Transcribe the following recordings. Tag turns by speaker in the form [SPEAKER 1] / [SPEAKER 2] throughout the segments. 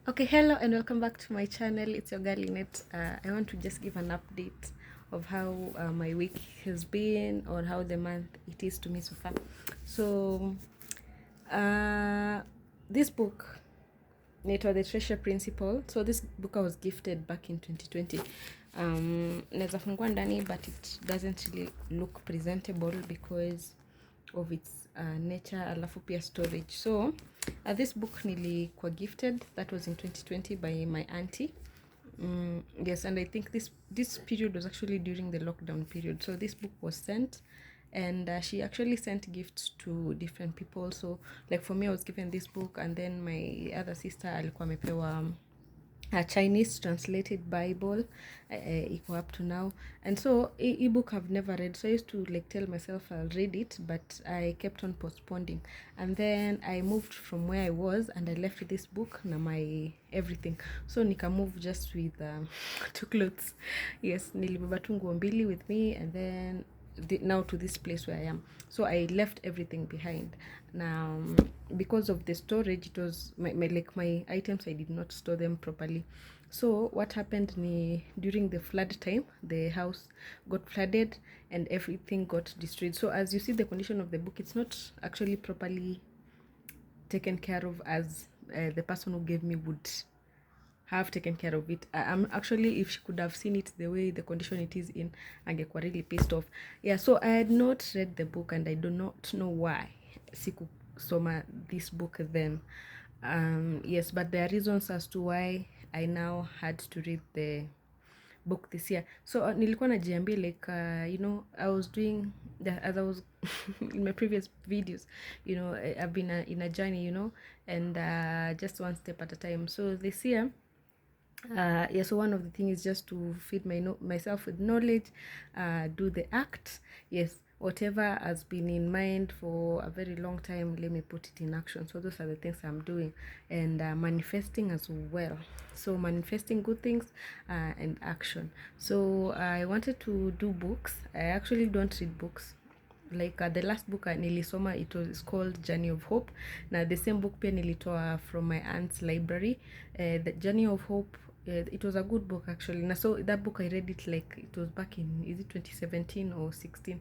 [SPEAKER 1] Okay, hello and welcome back to my channel. It's your girl Lynette. I want to just give an update of how my week has been or how the month it is to me so far. So, uh, this book, Nato the Treasure Principle. So this book I was gifted back in 2020. Naweza fungua ndani, but it doesn't really look presentable because of its nature, alafu pia storage. So this book nilikuwa gifted, that was in 2020 by my auntie. Yes, and I think this period was actually during the lockdown period. So this book was sent, and she actually sent gifts to different people. So like for me, I was given this book, and then my other sister alikuwa amepewa a Chinese translated Bible iko up to now. And so ebook I've never read, so I used to like tell myself I'll read it, but I kept on postponing. And then I moved from where I was and I left this book na my everything, so nika move just with two clothes. Yes, nilibeba tu nguo mbili with me, and then now to this place where I am. So I left everything behind. Now because of the storage, it was my items, I did not store them properly. So what happened ni during the flood time, the house got flooded and everything got destroyed. So as you see the condition of the book, it's not actually properly taken care of as the person who gave me would have taken care of it. I'm actually, if she could have seen it the way the condition it is in, angekuwa really pissed off. Yeah, so I had not read the book and I do not know why sikusoma this book then. Yes, but there are reasons as to why I now had to read the book this year. So nilikuwa najiambia like I was doing as I was in my previous videos, I've been in a journey, and just one step at a time. So this year, yeah, so one of the things is just to feed myself with knowledge, do the act. Yes, whatever has been in mind for a very long time, let me put it in action. So those are the things I'm doing, and manifesting as well. So manifesting good things and action. So I wanted to do books. I actually don't read books. Like the last book nilisoma, it's called Journey of Hope. Now the same book pia nilitoa from my aunt's library. The Journey of Hope, it was a good book actually. Na so that book I read it like it was back in, is it 2017 or 16?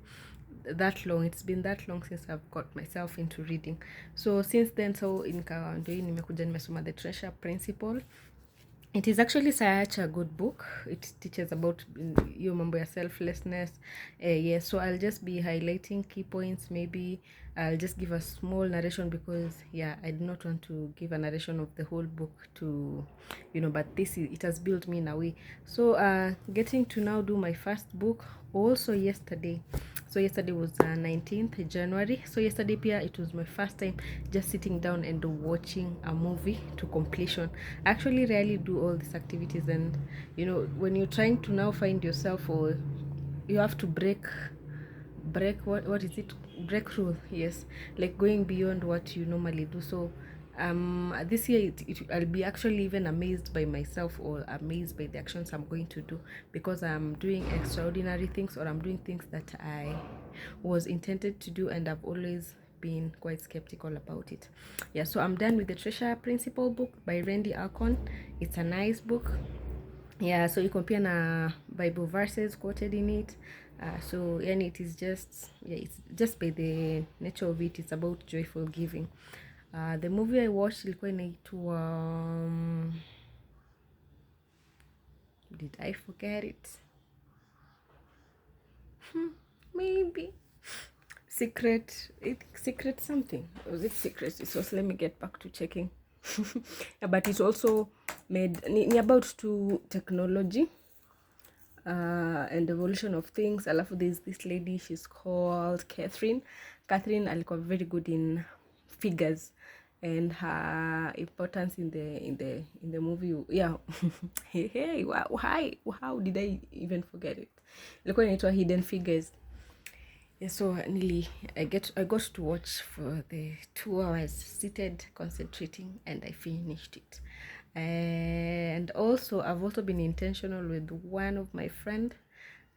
[SPEAKER 1] That long, it's been that long since I've got myself into reading. So since then, so nikawa ndio nimekuja nimesoma The Treasure Principle. It is actually such a good book. It teaches about your mambo ya selflessness. Yes, so I'll just be highlighting key points. Maybe I'll just give a small narration because, yeah, I do not want to give a narration of the whole book to, but it has built me in a way. So getting to now do my first book also yesterday. So yesterday was 19th January. So yesterday pia it was my first time just sitting down and watching a movie to completion. I actually rarely do all these activities, and when you're trying to now find yourself, or you have to break what is it, break rule. Yes, like going beyond what you normally do. So this year I'll be actually even amazed by myself, or amazed by the actions I'm going to do, because I'm doing extraordinary things, or I'm doing things that I was intended to do, and I've always been quite skeptical about it. Yeah, so I'm done with the Treasure Principle book by Randy Alcorn. It's a nice book. Yeah, so you compare na Bible verses quoted in it. So and it is just, yeah, it's just by the nature of it, it's about joyful giving. The movie I watched ilikuwa inaitwa did I forget it? Maybe secret something. Was it secret? It was, let me get back to checking. Yeah, but it's also made ni about to technology and evolution of things. Alafu there's this lady, she's called Catherine alikuwa very good in figures, and her importance in the movie, yeah. Hey, wow, hi, how did I even forget it? Ilikuwa inaitwa Hidden Figures. Yeah, so I got to watch for the 2 hours seated concentrating, and I finished it. And also I've also been intentional with one of my friend.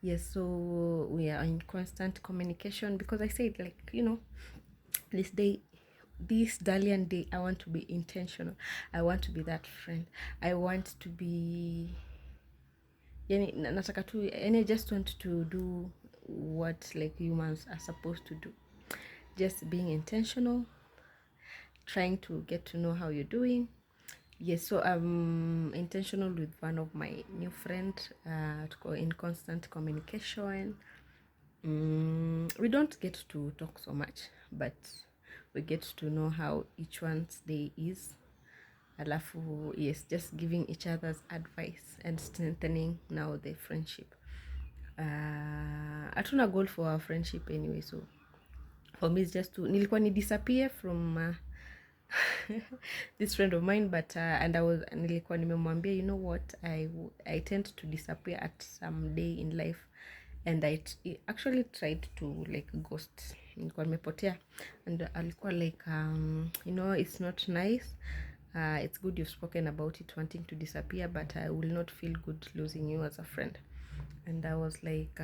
[SPEAKER 1] Yes, so we are in constant communication, because I said, like, this day this Dalian day, I want to be intentional. I want to be that friend. I want to be, yani nataka tu, yani I just want to do what like humans are supposed to do. Just being intentional, trying to get to know how you're doing. Yes, so I'm intentional with one of my new friends, in constant communication. We don't get to talk so much, but we get to know how each one's day is. Alafu, yes, just giving each other's advice and strengthening now the friendship. Hatuna goal for our friendship anyway, so for me it's just to, nilikuwa ni disappear from this friend of mine, but and nilikuwa nimemwambia, you know what, I tend to disappear at some day in life, and I actually tried to like ghost. Nilikuwa nimepotea, and alikuwa like you know, it's not nice. It's good you've spoken about it, wanting to disappear, but I will not feel good losing you as a friend. And I was like,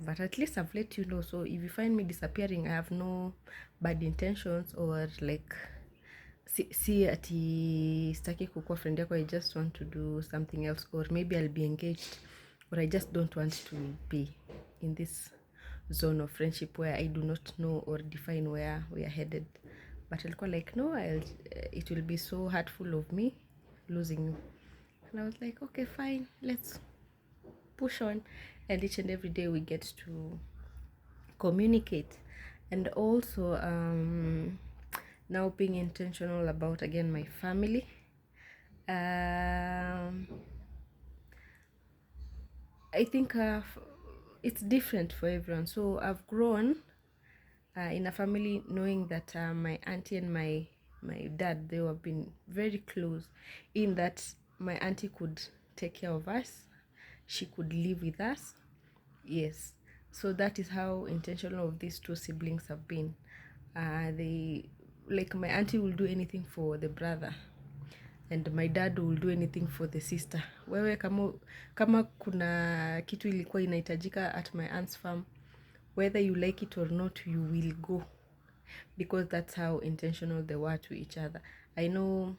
[SPEAKER 1] but at least I've let you know, so if you find me disappearing, I have no bad intentions, or like si ati sitaki kukuwa friend yako, I just want to do something else, or maybe I'll be engaged, or I just don't want to be in this zone of friendship where I do not know or define where we are headed. But alikuwa like, no, it will be so hurtful of me losing you. And I was like, okay, fine, let's push on. And each and every day we get to communicate. And also now being intentional about, again, my family. I think it's different for everyone. So I've grown in a family knowing that my auntie and my dad, they have been very close, in that my auntie could take care of us, she could live with us. Yes, so that is how intentional of these two siblings have been. They, like, my auntie will do anything for the brother, and my dad will do anything for the sister. Wewe kama kuna kitu ilikuwa inahitajika at my aunt's farm, whether you like it or not, you will go, because that's how intentional they were to each other. I know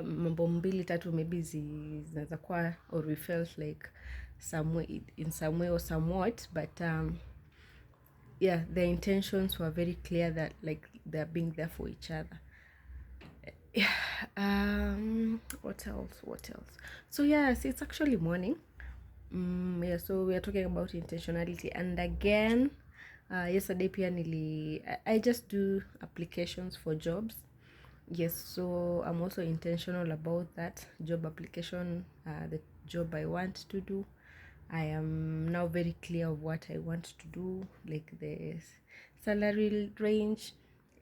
[SPEAKER 1] mambo mbili tatu maybe zinaweza kuwa, or we felt like in some way or somewhat, but yeah, their intentions were very clear, that like they're being there for each other. What else? So yes, it's actually morning. Yeah, so we are talking about intentionality, and again, yesterday pia I just do applications for jobs. Yes, so I'm also intentional about that job application, the job I want to do. I am now very clear of what I want to do, like the salary range,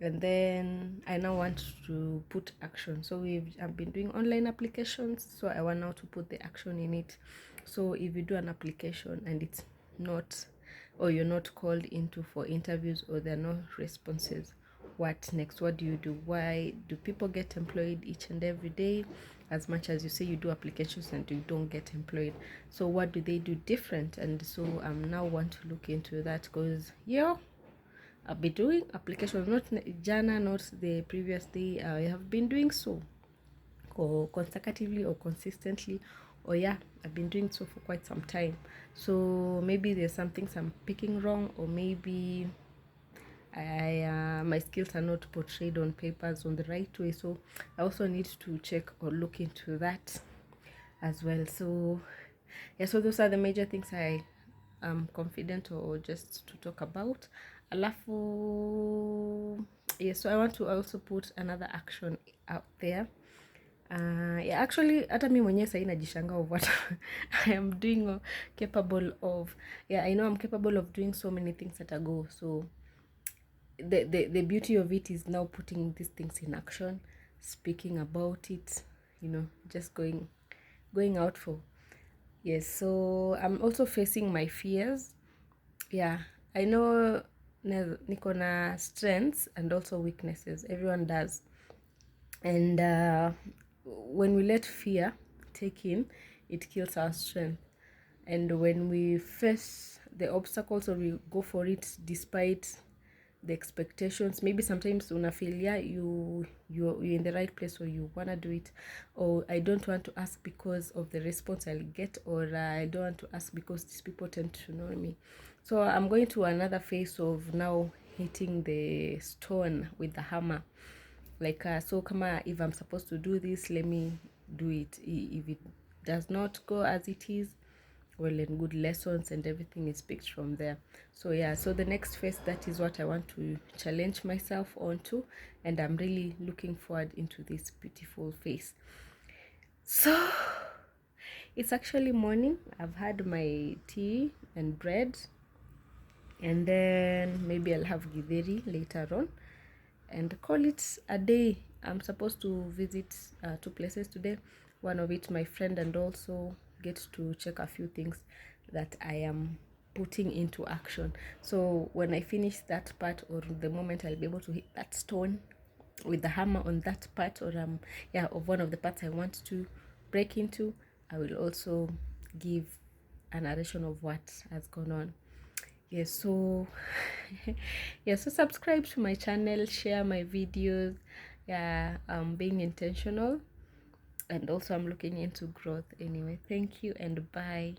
[SPEAKER 1] and then I now want to put action. So I've been doing online applications, so I want now to put the action in it. So if you do an application and it's not, or you're not called into for interviews, or there are no responses, what next? What do you do? Why do people get employed each and every day, as much as you say you do applications and you don't get employed? So what do they do different? And so now want to look into that, because yeah, I'll be doing applications, not jana, not the previous day. I have been doing so, or consecutively or consistently, or yeah, I've been doing so for quite some time. So maybe there's some things I'm picking wrong, or maybe my skills are not portrayed on papers on the right way. So I also need to check or look into that as well. So yeah, so those are the major things I am confident or just to talk about. Alafu, yeah, so I want to also put another action out there. Yeah, actually hata mi mwenyewe sahii najishanga of what I am doing or capable of. Yeah, I know I'm capable of doing so many things at a go. So the beauty of it is now putting these things in action, speaking about it, you know, just going out for. Yes, so I'm also facing my fears. Yeah, I know niko na strengths and also weaknesses. Everyone does. And when we let fear take in, it kills our strength. And when we face the obstacles, or we go for it despite the expectations. Maybe sometimes una feel, yeah, you're in the right place, or you want to do it, or I don't want to ask because of the response I'll get, or I don't want to ask because these people tend to know me. So I'm going to another phase of now hitting the stone with the hammer. Like so kama if I'm supposed to do this, let me do it. If it does not go as it is, well and good, lessons and everything is picked from there. So yeah, so the next phase, that is what I want to challenge myself onto, and I'm really looking forward into this beautiful phase. So it's actually morning. I've had my tea and bread, and then maybe I'll have githeri later on and call it a day. I'm supposed to visit 2 places today. One of it my friend, and also get to check a few things that I am putting into action. So when I finish that part, or the moment I'll be able to hit that stone with the hammer on that part, or yeah, of one of the parts I want to break into, I will also give a narration of what has gone on. Yes, so yeah, so subscribe to my channel, share my videos. Yeah, I'm being intentional, and also I'm looking into growth. Anyway, thank you and bye.